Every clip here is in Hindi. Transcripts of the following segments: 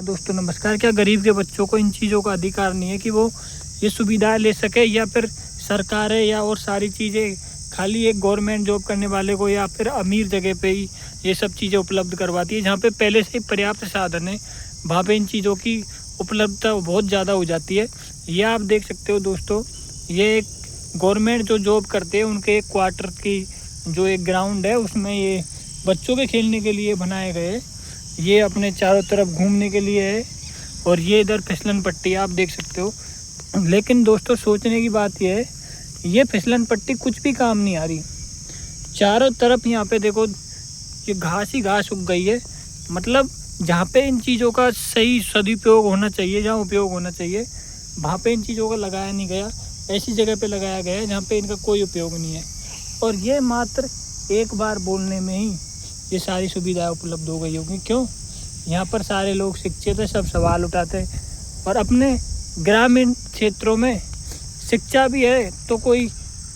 दोस्तों नमस्कार। क्या गरीब के बच्चों को इन चीज़ों का अधिकार नहीं है कि वो ये सुविधाएं ले सके, या फिर सरकारें या और सारी चीज़ें खाली एक गवर्नमेंट जॉब करने वाले को या फिर अमीर जगह पे ही ये सब चीज़ें उपलब्ध करवाती है, जहाँ पे पहले से ही पर्याप्त साधन है वहाँ पे इन चीज़ों की उपलब्धता बहुत ज़्यादा हो जाती है। ये आप देख सकते हो दोस्तों, ये एक गवर्नमेंट जो जॉब करते हैं उनके एक क्वार्टर की जो एक ग्राउंड है उसमें ये बच्चों के खेलने के लिए बनाए गए। ये अपने चारों तरफ घूमने के लिए है और ये इधर फिसलन पट्टी आप देख सकते हो। लेकिन दोस्तों सोचने की बात यह है, ये फिसलन पट्टी कुछ भी काम नहीं आ रही। चारों तरफ यहाँ पे देखो ये घास ही घास उग गई है। मतलब जहाँ पे इन चीज़ों का सही सदुपयोग होना चाहिए, जहाँ उपयोग होना चाहिए, वहाँ पे इन चीज़ों का लगाया नहीं गया। ऐसी जगह पे लगाया गया है जहाँ पे इनका कोई उपयोग नहीं है। और ये मात्र एक बार बोलने में ही ये सारी सुविधाएं उपलब्ध हो गई होगी। क्यों? यहाँ पर सारे लोग शिक्षित हैं, सब सवाल उठाते हैं। और अपने ग्रामीण क्षेत्रों में शिक्षा भी है तो कोई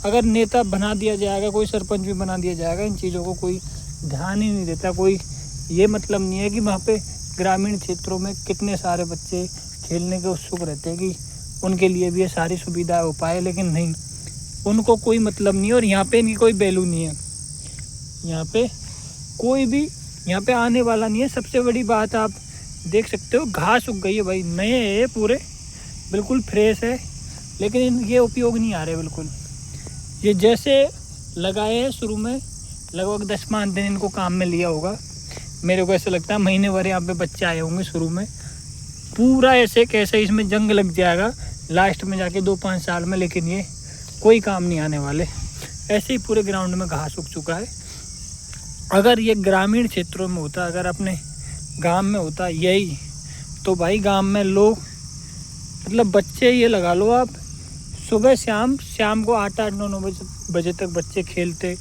अगर नेता बना दिया जाएगा, कोई सरपंच भी बना दिया जाएगा, इन चीज़ों को कोई ध्यान ही नहीं देता। कोई ये मतलब नहीं है कि वहाँ पे ग्रामीण क्षेत्रों में कितने सारे बच्चे खेलने के उत्सुक रहते हैं कि उनके लिए भी ये सारी सुविधाएं हो पाए, लेकिन नहीं, उनको कोई मतलब नहीं है। और यहाँ पे इनकी कोई वैल्यू नहीं है, यहाँ पे कोई भी यहाँ पे आने वाला नहीं है। सबसे बड़ी बात आप देख सकते हो, घास उग गई है भाई, नए है पूरे, बिल्कुल फ्रेश है, लेकिन ये उपयोग नहीं आ रहे बिल्कुल। ये जैसे लगाए हैं शुरू में लगभग 10-5 दिन इनको काम में लिया होगा, मेरे को ऐसा लगता है महीने भर यहाँ पे बच्चे आए होंगे शुरू में, पूरा ऐसे कैसे इसमें जंग लग जाएगा लास्ट में जाके 2-5 साल में, लेकिन ये कोई काम नहीं आने वाले। ऐसे ही पूरे ग्राउंड में घास उग चुका है। अगर ये ग्रामीण क्षेत्रों में होता, अगर अपने गांव में होता यही, तो भाई गांव में लोग मतलब बच्चे ये लगा लो आप, सुबह शाम को 8-9 बजे तक बच्चे खेलते,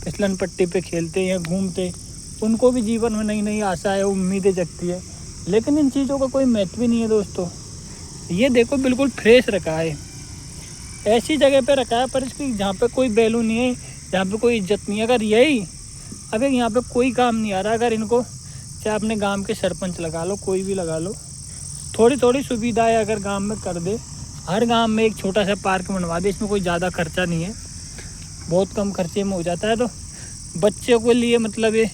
फिसलन पट्टी पे खेलते या घूमते। उनको भी जीवन में नई नई आशाएं उम्मीदें जगती है, लेकिन इन चीज़ों का कोई महत्व भी नहीं है दोस्तों। ये देखो बिल्कुल फ्रेश रखा है, ऐसी जगह पे रखा है पर इसकी जहाँ पे कोई वैल्यू नहीं है, जहाँ पे कोई इज्जत नहीं है। अगर यही अगर यहाँ पे कोई काम नहीं आ रहा, अगर इनको चाहे अपने गांव के सरपंच लगा लो, कोई भी लगा लो, थोड़ी थोड़ी सुविधाएं अगर गांव में कर दे, हर गांव में एक छोटा सा पार्क बनवा दे, इसमें कोई ज़्यादा खर्चा नहीं है, बहुत कम खर्चे में हो जाता है, तो बच्चों के लिए मतलब ये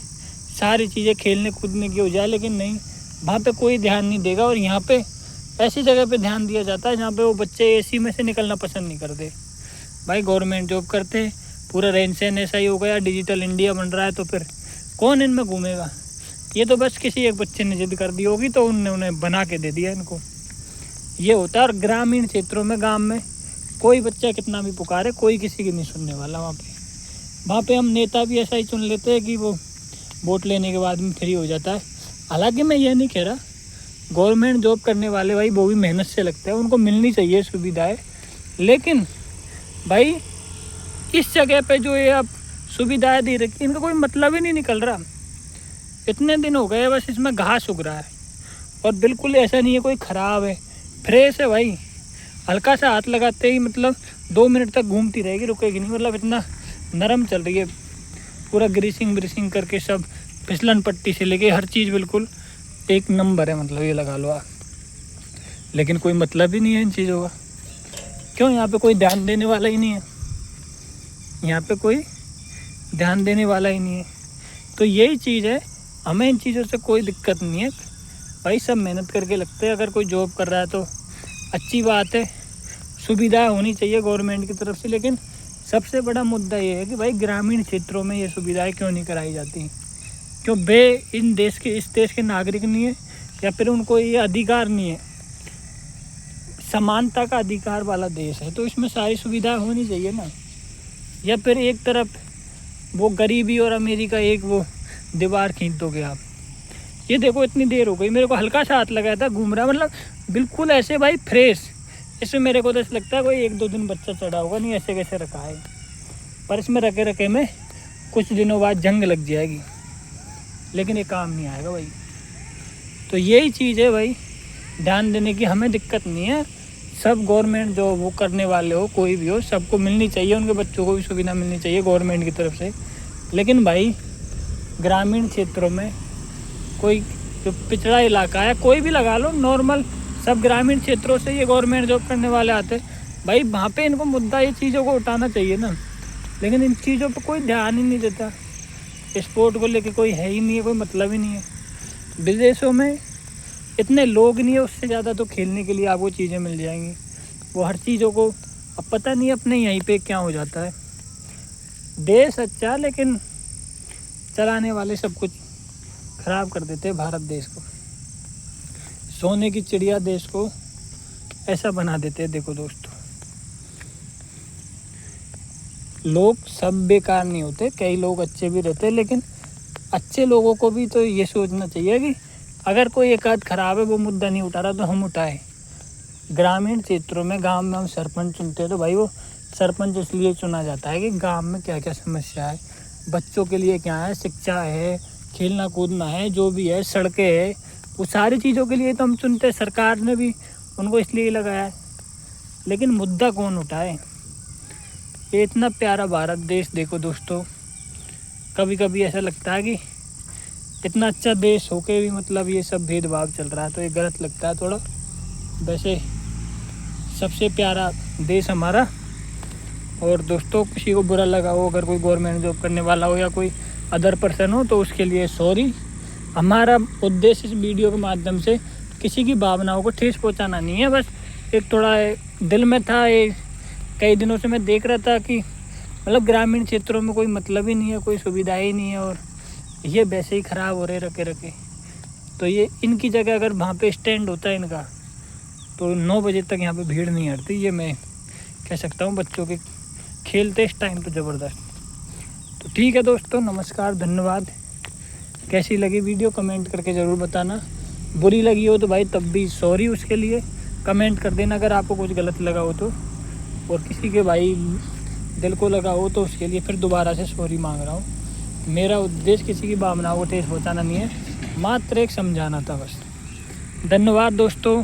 सारी चीज़ें खेलने कूदने की हो जाए। लेकिन नहीं, वहाँ पे कोई ध्यान नहीं देगा। और यहाँ पे ऐसी जगह पे ध्यान दिया जाता है जहाँ पे वो बच्चे एसी में से निकलना पसंद नहीं करते। भाई गवर्नमेंट जॉब करते हैं, पूरा रहन सहन ऐसा ही हो गया, डिजिटल इंडिया बन रहा है, तो फिर कौन इनमें घूमेगा? ये तो बस किसी एक बच्चे ने जिद कर दी होगी तो उनने उन्हें बना के दे दिया इनको, ये होता है। और ग्रामीण क्षेत्रों में, गांव में कोई बच्चा कितना भी पुकारे, कोई किसी की नहीं सुनने वाला। वहाँ पे हम नेता भी ऐसा ही चुन लेते हैं कि वो वोट लेने के बाद में फ्री हो जाता है। हालांकि मैं ये नहीं कह रहा, गवर्नमेंट जॉब करने वाले भाई वो भी मेहनत से लगते हैं, उनको मिलनी चाहिए सुविधाएं, लेकिन भाई इस जगह पे जो ये अब सुविधाएं दे रखी इनका कोई मतलब ही नहीं निकल रहा। इतने दिन हो गए बस इसमें घास उग रहा है, और बिल्कुल ऐसा नहीं है कोई ख़राब है, फ्रेश है भाई। हल्का सा हाथ लगाते ही मतलब 2 मिनट तक घूमती रहेगी, रुकेगी नहीं। मतलब इतना नरम चल रही है, पूरा ग्रीसिंग करके सब, फिसलन पट्टी से लेके हर चीज़ बिल्कुल एक नंबर है, मतलब ये लगा लो आप। लेकिन कोई मतलब ही नहीं है इन चीज़ों का। क्यों? यहाँ पे कोई ध्यान देने वाला ही नहीं है, यहाँ पे कोई ध्यान देने वाला ही नहीं है। तो यही चीज़ है, हमें इन चीज़ों से कोई दिक्कत नहीं है भाई, सब मेहनत करके लगते हैं। अगर कोई जॉब कर रहा है तो अच्छी बात है, सुविधाएं होनी चाहिए गवर्नमेंट की तरफ से। लेकिन सबसे बड़ा मुद्दा ये है कि भाई ग्रामीण क्षेत्रों में ये सुविधाएं क्यों नहीं कराई जाती? क्यों इस देश के नागरिक नहीं है, या फिर उनको ये अधिकार नहीं है? समानता का अधिकार वाला देश है तो इसमें सारी सुविधाएं होनी चाहिए ना। या फिर एक तरफ वो गरीबी और अमीरी का एक वो दीवार खींच दोगे आप। ये देखो इतनी देर हो गई, मेरे को हल्का सा हाथ लगाया था, घूम रहा, मतलब बिल्कुल ऐसे भाई फ्रेश। इसमें मेरे को तो ऐसा लगता है कोई 1-2 दिन बच्चा चढ़ा होगा, नहीं ऐसे कैसे रखा है। पर इसमें रखे में कुछ दिनों बाद जंग लग जाएगी, लेकिन ये काम नहीं आएगा भाई। तो यही चीज़ है भाई, ध्यान देने की हमें दिक्कत नहीं है। सब गवर्नमेंट जो वो करने वाले हो, कोई भी हो, सबको मिलनी चाहिए, उनके बच्चों को भी सुविधा मिलनी चाहिए गवर्नमेंट की तरफ से। लेकिन भाई ग्रामीण क्षेत्रों में कोई जो पिछड़ा इलाका है, कोई भी लगा लो, नॉर्मल सब ग्रामीण क्षेत्रों से ये गवर्नमेंट जॉब करने वाले आते हैं भाई, वहाँ पे इनको मुद्दा ये चीज़ों को उठाना चाहिए ना, लेकिन इन चीज़ों पर कोई ध्यान ही नहीं देता। स्पोर्ट को लेके कोई है ही नहीं है, कोई मतलब ही नहीं है। विदेशों में इतने लोग नहीं है, उससे ज़्यादा तो खेलने के लिए आपको चीज़ें मिल जाएंगी। वो हर चीज़ों को, अब पता नहीं अपने यहीं पे क्या हो जाता है। देश अच्छा, लेकिन चलाने वाले सब कुछ ख़राब कर देते हैं भारत देश को। सोने की चिड़िया देश को ऐसा बना देते हैं। देखो दोस्तों, लोग सब बेकार नहीं होते, कई लोग अच्छे भी रहते हैं, लेकिन अच्छे लोगों को भी तो ये सोचना चाहिए कि अगर कोई एक आध खराब है, वो मुद्दा नहीं उठा रहा तो हम उठाएं। ग्रामीण क्षेत्रों में, गांव में हम सरपंच चुनते हैं तो भाई वो सरपंच इसलिए चुना जाता है कि गांव में क्या क्या समस्या है, बच्चों के लिए क्या है, शिक्षा है, खेलना कूदना है, जो भी है, सड़कें है, वो सारी चीज़ों के लिए तो हम चुनते हैं। सरकार ने भी उनको इसलिए लगाया है, लेकिन मुद्दा कौन उठाए। ये इतना प्यारा भारत देश देखो दोस्तों, कभी कभी ऐसा लगता है कि इतना अच्छा देश होके भी मतलब ये सब भेदभाव चल रहा है, तो ये गलत लगता है थोड़ा। वैसे सबसे प्यारा देश हमारा। और दोस्तों, किसी को बुरा लगा हो, अगर कोई गवर्नमेंट जॉब करने वाला हो या कोई अदर पर्सन हो, तो उसके लिए सॉरी। हमारा उद्देश्य इस वीडियो के माध्यम से किसी की भावनाओं को ठेस पहुंचाना नहीं है, बस एक थोड़ा दिल में था, कई दिनों से मैं देख रहा था कि मतलब ग्रामीण क्षेत्रों में कोई मतलब ही नहीं है, कोई सुविधा ही नहीं है, और ये वैसे ही ख़राब हो रहे रखे रखे। तो ये इनकी जगह अगर वहाँ पे स्टैंड होता है इनका, तो 9 बजे तक यहाँ पे भीड़ नहीं हटती। ये मैं कह सकता हूँ। बच्चों के खेलते इस टाइम तो ज़बरदस्त। तो ठीक है दोस्तों, नमस्कार, धन्यवाद। कैसी लगी वीडियो कमेंट करके ज़रूर बताना। बुरी लगी हो तो भाई तब भी सॉरी, उसके लिए कमेंट कर देना अगर आपको कुछ गलत लगा हो तो। और किसी के भाई दिल को लगा हो तो उसके लिए फिर दोबारा से सॉरी मांग रहा हूँ। मेरा उद्देश्य किसी की भावनाओं को ठेस पहुँचाना नहीं है, मात्र एक समझाना था बस। धन्यवाद दोस्तों।